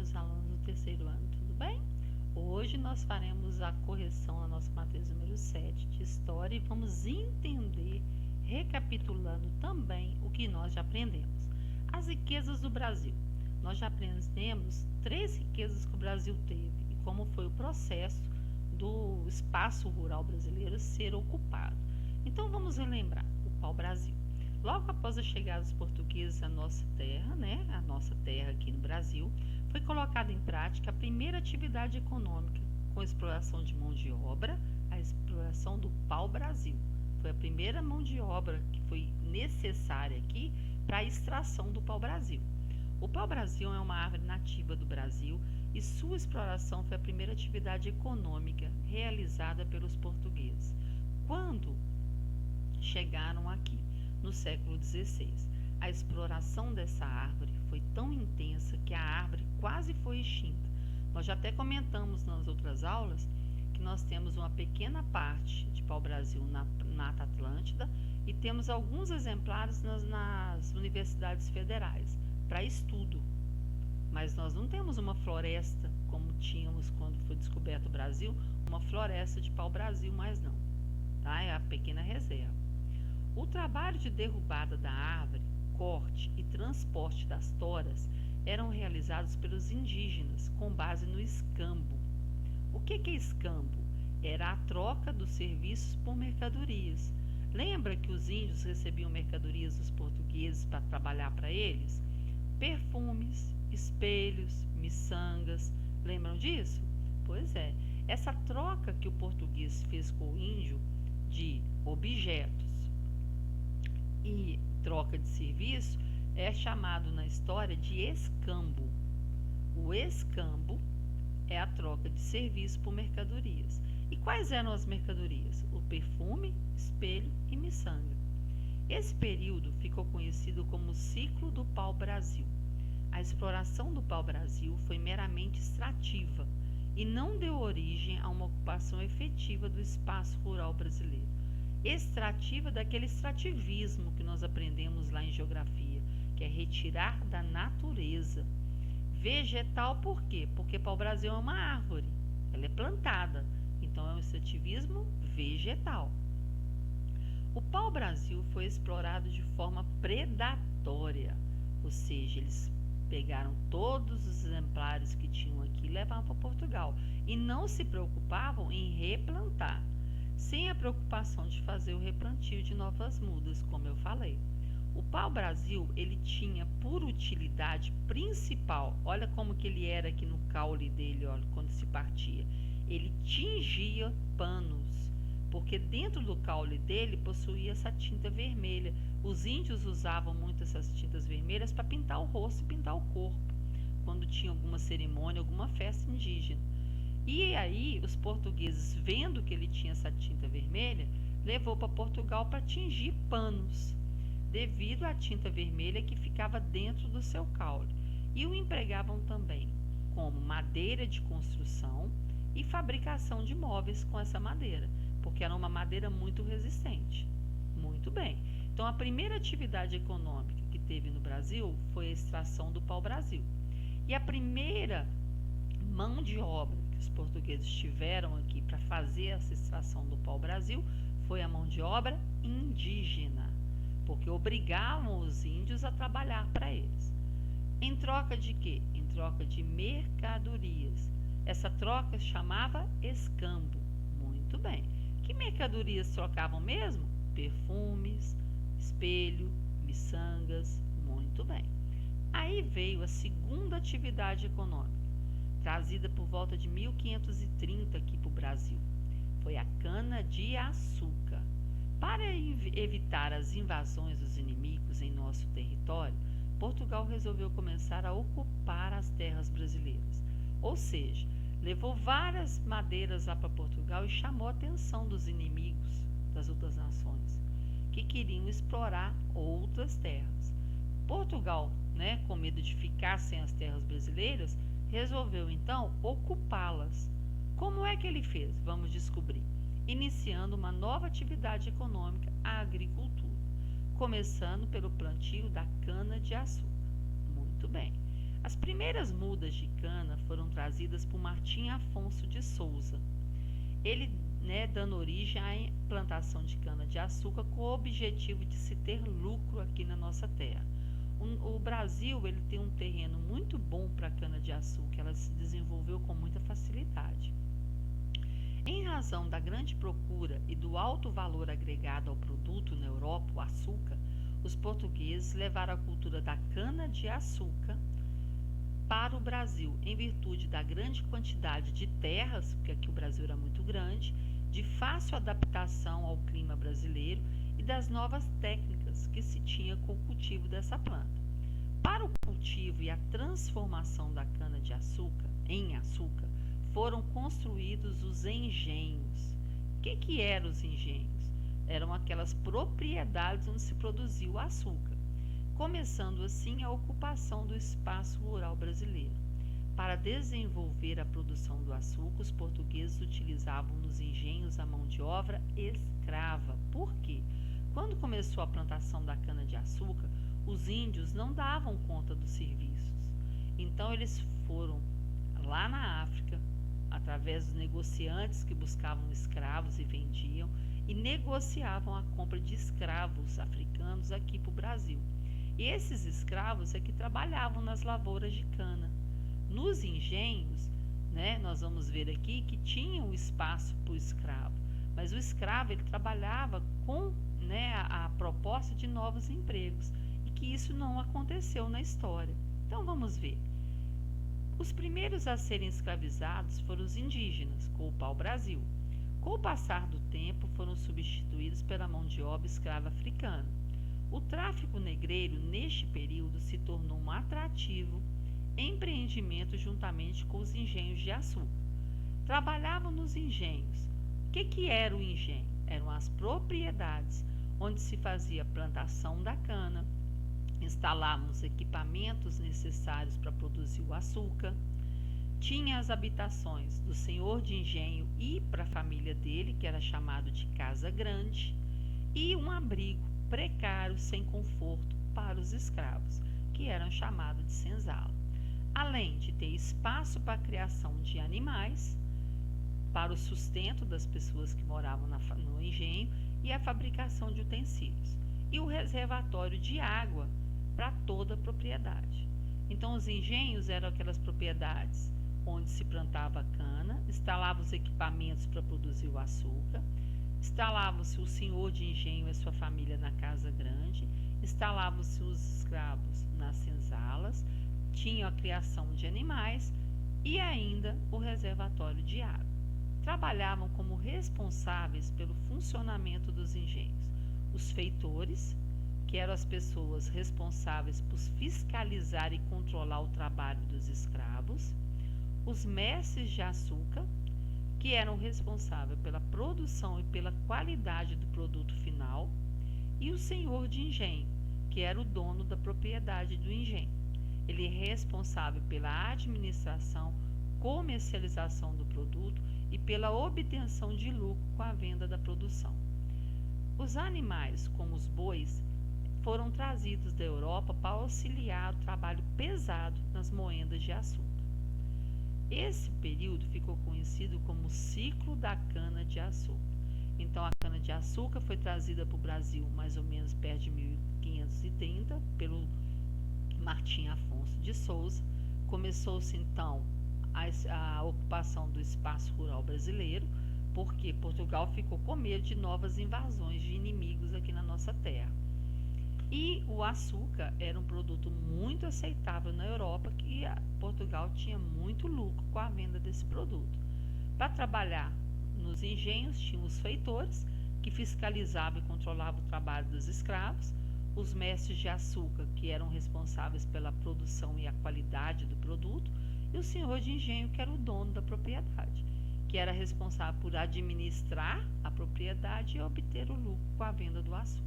meus alunos do terceiro ano, tudo bem? Hoje nós faremos a correção na nossa matéria número 7 de História e vamos entender, recapitulando também o que nós já aprendemos. As riquezas do Brasil. Nós já aprendemos 3 riquezas que o Brasil teve e como foi o processo do espaço rural brasileiro ser ocupado. Então vamos relembrar o pau-brasil. Logo após a chegada dos portugueses à nossa terra, a nossa terra aqui no Brasil, foi colocada em prática a primeira atividade econômica com a exploração de mão de obra, a exploração do pau-brasil. Foi a primeira mão de obra que foi necessária aqui para a extração do pau-brasil. O pau-brasil é uma árvore nativa do Brasil e sua exploração foi a primeira atividade econômica realizada pelos portugueses. Quando chegaram aqui, no século XVI, a exploração dessa árvore foi tão intensa que a árvore quase foi extinta. Nós já até comentamos nas outras aulas que nós temos uma pequena parte de pau-brasil na Mata Atlântida e temos alguns exemplares nas universidades federais para estudo. Mas nós não temos uma floresta como tínhamos quando foi descoberto o Brasil, uma floresta de pau-brasil, mais não. Tá? É a pequena reserva. O trabalho de derrubada da árvore, corte e transporte das toras eram realizados pelos indígenas com base no escambo. O que é escambo? Era a troca dos serviços por mercadorias. Lembra que os índios recebiam mercadorias dos portugueses para trabalhar para eles? Perfumes, espelhos, miçangas. Lembram disso? Pois é, essa troca que o português fez com o índio de objetos e troca de serviço é chamado na história de escambo. O escambo é a troca de serviço por mercadorias. E quais eram as mercadorias? O perfume, espelho e miçanga. Esse período ficou conhecido como o ciclo do pau-brasil. A exploração do pau-brasil foi meramente extrativa e não deu origem a uma ocupação efetiva do espaço rural brasileiro. Extrativa daquele extrativismo que nós aprendemos lá em geografia, que é retirar da natureza. Vegetal por quê? Porque pau-brasil é uma árvore, ela é plantada, então é um extrativismo vegetal. O pau-brasil foi explorado de forma predatória, ou seja, eles pegaram todos os exemplares que tinham aqui e levavam para Portugal e não se preocupavam em replantar, sem a preocupação de fazer o replantio de novas mudas, como eu falei. O pau-brasil, ele tinha por utilidade principal, olha como que ele era aqui no caule dele, olha, quando se partia, ele tingia panos, porque dentro do caule dele possuía essa tinta vermelha. Os índios usavam muito essas tintas vermelhas para pintar o rosto e pintar o corpo, quando tinha alguma cerimônia, alguma festa indígena. E aí, os portugueses, vendo que ele tinha essa tinta vermelha, levou para Portugal para tingir panos, devido à tinta vermelha que ficava dentro do seu caule. E o empregavam também como madeira de construção e fabricação de móveis com essa madeira, porque era uma madeira muito resistente. Muito bem. Então, a primeira atividade econômica que teve no Brasil foi a extração do pau-brasil. E a primeira mão de obra que os portugueses tiveram aqui para fazer essa extração do pau-brasil foi a mão de obra indígena, porque obrigavam os índios a trabalhar para eles. Em troca de quê? Em troca de mercadorias. Essa troca se chamava escambo. Muito bem. Que mercadorias trocavam mesmo? Perfumes, espelho, miçangas. Muito bem. Aí veio a segunda atividade econômica, trazida por volta de 1530 aqui para o Brasil. Foi a cana-de-açúcar. Para evitar as invasões dos inimigos em nosso território, Portugal resolveu começar a ocupar as terras brasileiras. Ou seja, levou várias madeiras lá para Portugal e chamou a atenção dos inimigos das outras nações, que queriam explorar outras terras. Portugal, com medo de ficar sem as terras brasileiras, resolveu então ocupá-las. Como é que ele fez? Vamos descobrir. Iniciando uma nova atividade econômica, a agricultura, começando pelo plantio da cana-de-açúcar. Muito bem. As primeiras mudas de cana foram trazidas por Martim Afonso de Souza. Ele, dando origem à plantação de cana-de-açúcar com o objetivo de se ter lucro aqui na nossa terra. O Brasil ele tem um terreno muito bom para cana-de-açúcar, ela se desenvolveu com muita facilidade. Em razão da grande procura e do alto valor agregado ao produto na Europa, o açúcar, os portugueses levaram a cultura da cana-de-açúcar para o Brasil, em virtude da grande quantidade de terras, porque aqui o Brasil era muito grande, de fácil adaptação ao clima brasileiro e das novas técnicas que se tinha com o cultivo dessa planta. Para o cultivo e a transformação da cana-de-açúcar em açúcar, foram construídos os engenhos. O que eram os engenhos? Eram aquelas propriedades onde se produzia o açúcar, começando assim a ocupação do espaço rural brasileiro. Para desenvolver a produção do açúcar, os portugueses utilizavam nos engenhos a mão de obra escrava. Por quê? Quando começou a plantação da cana-de-açúcar, os índios não davam conta dos serviços. Então eles foram lá na África, através dos negociantes que buscavam escravos e vendiam, e negociavam a compra de escravos africanos aqui para o Brasil. E esses escravos é que trabalhavam nas lavouras de cana. Nos engenhos, nós vamos ver aqui que tinha um espaço para o escravo, mas o escravo ele trabalhava com a proposta de novos empregos, e que isso não aconteceu na história. Então vamos ver. Os primeiros a serem escravizados foram os indígenas, com o pau-brasil. Com o passar do tempo, foram substituídos pela mão de obra escrava africana. O tráfico negreiro, neste período, se tornou um atrativo empreendimento juntamente com os engenhos de açúcar. Trabalhavam nos engenhos. O que era o engenho? Eram as propriedades onde se fazia a plantação da cana, instalavam os equipamentos necessários para produzir o açúcar, tinha as habitações do senhor de engenho e para a família dele, que era chamado de casa grande, e um abrigo precário, sem conforto, para os escravos, que eram chamados de senzala. Além de ter espaço para a criação de animais, para o sustento das pessoas que moravam no engenho e a fabricação de utensílios, e o reservatório de água para toda a propriedade. Então, os engenhos eram aquelas propriedades onde se plantava a cana, instalavam os equipamentos para produzir o açúcar, instalava-se o senhor de engenho e a sua família na casa grande, instalavam-se os escravos nas senzalas, tinha a criação de animais e ainda o reservatório de água. Trabalhavam como responsáveis pelo funcionamento dos engenhos os feitores, que eram as pessoas responsáveis por fiscalizar e controlar o trabalho dos escravos, os mestres de açúcar, que eram responsáveis pela produção e pela qualidade do produto final, e o senhor de engenho, que era o dono da propriedade do engenho. Ele é responsável pela administração, comercialização do produto e pela obtenção de lucro com a venda da produção. Os animais, como os bois, foram trazidos da Europa para auxiliar o trabalho pesado nas moendas de açúcar. Esse período ficou conhecido como o ciclo da cana-de-açúcar. Então, a cana-de-açúcar foi trazida para o Brasil mais ou menos perto de 1530 pelo Martim Afonso de Souza. Começou-se então a ocupação do espaço rural brasileiro, porque Portugal ficou com medo de novas invasões de inimigos aqui na nossa terra. E o açúcar era um produto muito aceitável na Europa, que Portugal tinha muito lucro com a venda desse produto. Para trabalhar nos engenhos, tinham os feitores, que fiscalizavam e controlavam o trabalho dos escravos, os mestres de açúcar, que eram responsáveis pela produção e a qualidade do produto, e o senhor de engenho, que era o dono da propriedade, que era responsável por administrar a propriedade e obter o lucro com a venda do açúcar.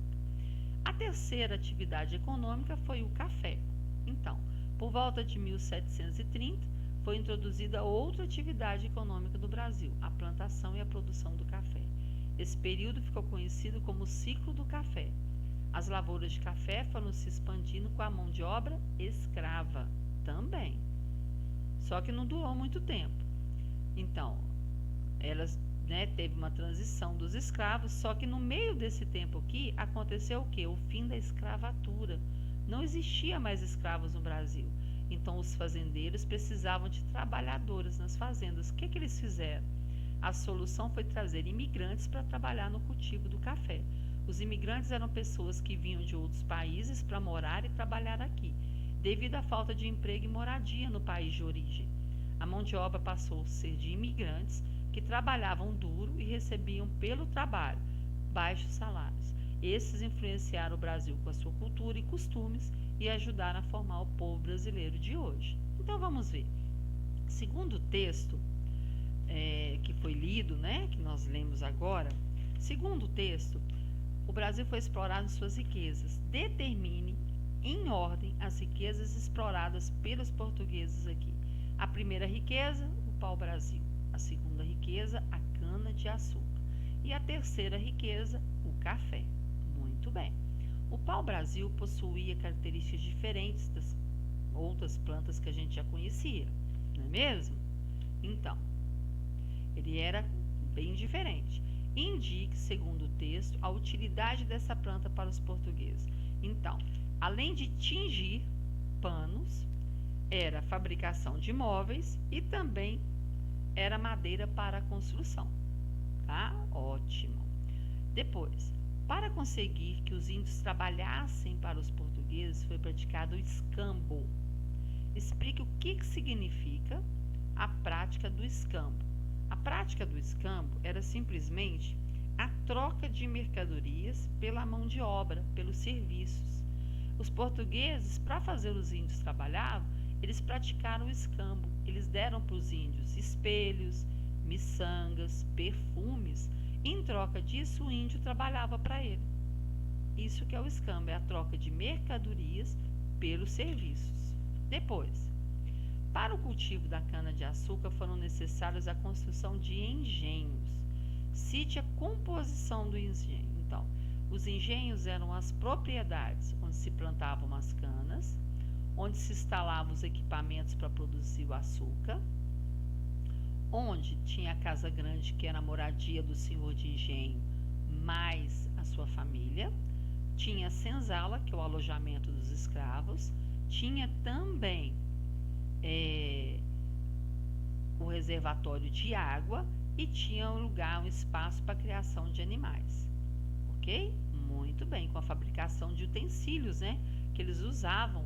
A terceira atividade econômica foi o café. Então, por volta de 1730, foi introduzida outra atividade econômica do Brasil, a plantação e a produção do café. Esse período ficou conhecido como o ciclo do café. As lavouras de café foram se expandindo com a mão de obra escrava. Também. Só que não durou muito tempo. Então, elas, teve uma transição dos escravos, só que no meio desse tempo aqui aconteceu o quê? O fim da escravatura. Não existia mais escravos no Brasil. Então, os fazendeiros precisavam de trabalhadoras nas fazendas. O que eles fizeram? A solução foi trazer imigrantes para trabalhar no cultivo do café. Os imigrantes eram pessoas que vinham de outros países para morar e trabalhar aqui, devido à falta de emprego e moradia no país de origem. A mão de obra passou a ser de imigrantes que trabalhavam duro e recebiam pelo trabalho baixos salários. Esses influenciaram o Brasil com a sua cultura e costumes e ajudaram a formar o povo brasileiro de hoje. Então vamos ver. Segundo o texto que foi lido, que nós lemos agora, segundo o texto, o Brasil foi explorado em suas riquezas. Determine em ordem as riquezas exploradas pelos portugueses aqui. A primeira riqueza, o pau-brasil. A segunda riqueza, a cana-de-açúcar. E a terceira riqueza, o café. Muito bem. O pau-brasil possuía características diferentes das outras plantas que a gente já conhecia, não é mesmo? Então, ele era bem diferente. Indique, segundo o texto, a utilidade dessa planta para os portugueses. Então, além de tingir panos, era fabricação de móveis e também era madeira para a construção. Tá? Ótimo. Depois, para conseguir que os índios trabalhassem para os portugueses, foi praticado o escambo. Explique o que significa a prática do escambo. A prática do escambo era simplesmente a troca de mercadorias pela mão de obra, pelos serviços. Os portugueses, para fazer os índios trabalhavam, eles praticaram o escambo. Eles deram para os índios espelhos, miçangas, perfumes. Em troca disso, o índio trabalhava para ele. Isso que é o escambo, é a troca de mercadorias pelos serviços. Depois, para o cultivo da cana-de-açúcar foram necessários a construção de engenhos. Cite a composição do engenho. Então, os engenhos eram as propriedades onde se plantavam as canas, onde se instalavam os equipamentos para produzir o açúcar, onde tinha a casa grande, que era a moradia do senhor de engenho, mais a sua família, tinha a senzala, que é o alojamento dos escravos, tinha também o reservatório de água e tinha um lugar, um espaço para a criação de animais. Ok? Muito bem, com a fabricação de utensílios, que eles usavam,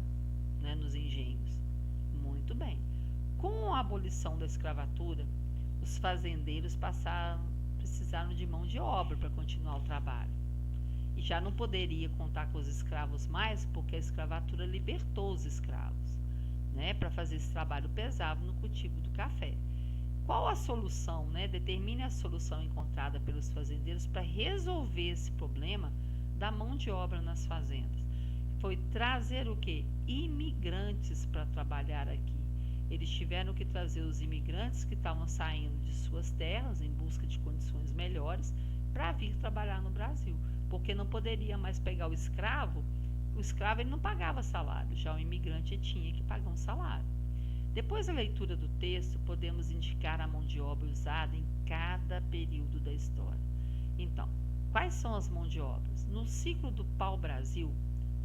nos engenhos. Muito bem. Com a abolição da escravatura, os fazendeiros precisaram de mão de obra para continuar o trabalho. E já não poderia contar com os escravos mais, porque a escravatura libertou os escravos, para fazer esse trabalho pesado no cultivo do café. Qual a solução? Determine a solução encontrada pelos fazendeiros para resolver esse problema da mão de obra nas fazendas. Foi trazer o quê? Imigrantes para trabalhar aqui. Eles tiveram que trazer os imigrantes que estavam saindo de suas terras em busca de condições melhores para vir trabalhar no Brasil, porque não poderia mais pegar o escravo. O escravo ele não pagava salário, já o imigrante tinha que pagar um salário. Depois da leitura do texto, podemos indicar a mão de obra usada em cada período da história. Então, quais são as mãos de obras? No ciclo do pau-brasil,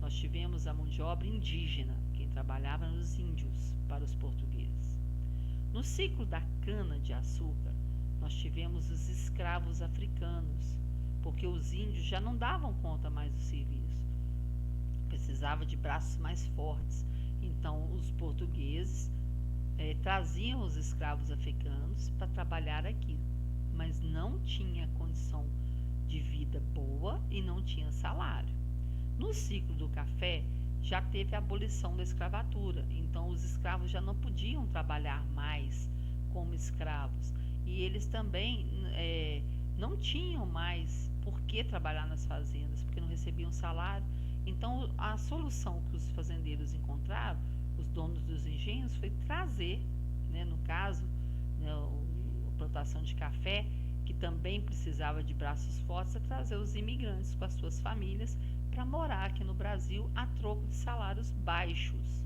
nós tivemos a mão de obra indígena, quem trabalhava nos índios para os portugueses. No ciclo da cana-de-açúcar, nós tivemos os escravos africanos, porque os índios já não davam conta mais do serviço. Precisava de braços mais fortes. Então, os portugueses traziam os escravos africanos para trabalhar aqui, mas não tinha condição de vida boa e não tinha salário. No ciclo do café, já teve a abolição da escravatura, então os escravos já não podiam trabalhar mais como escravos, e eles também não tinham mais por que trabalhar nas fazendas, porque não recebiam salário. Então, a solução que os fazendeiros encontraram, os donos dos engenhos, foi trazer, no caso, a plantação de café, que também precisava de braços fortes, a trazer os imigrantes com as suas famílias para morar aqui no Brasil a troco de salários baixos,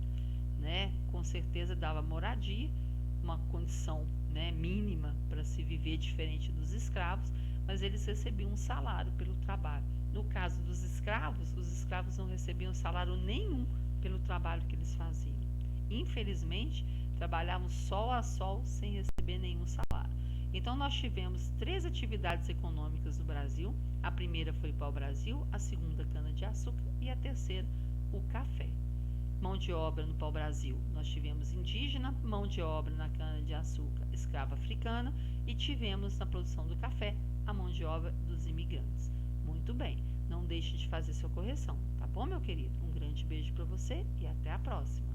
com certeza dava moradia, uma condição, né, mínima para se viver diferente dos escravos, mas eles recebiam um salário pelo trabalho. No caso dos escravos, os escravos não recebiam salário nenhum pelo trabalho que eles faziam. Infelizmente, trabalhavam sol a sol sem receber nenhum salário. Então, nós tivemos 3 atividades econômicas no Brasil. A primeira foi o pau-brasil, a segunda, cana-de-açúcar, e a terceira, o café. Mão de obra no pau-brasil, nós tivemos indígena, mão de obra na cana-de-açúcar, escrava africana, e tivemos na produção do café a mão de obra dos imigrantes. Muito bem, não deixe de fazer sua correção, tá bom, meu querido? Um grande beijo para você e até a próxima.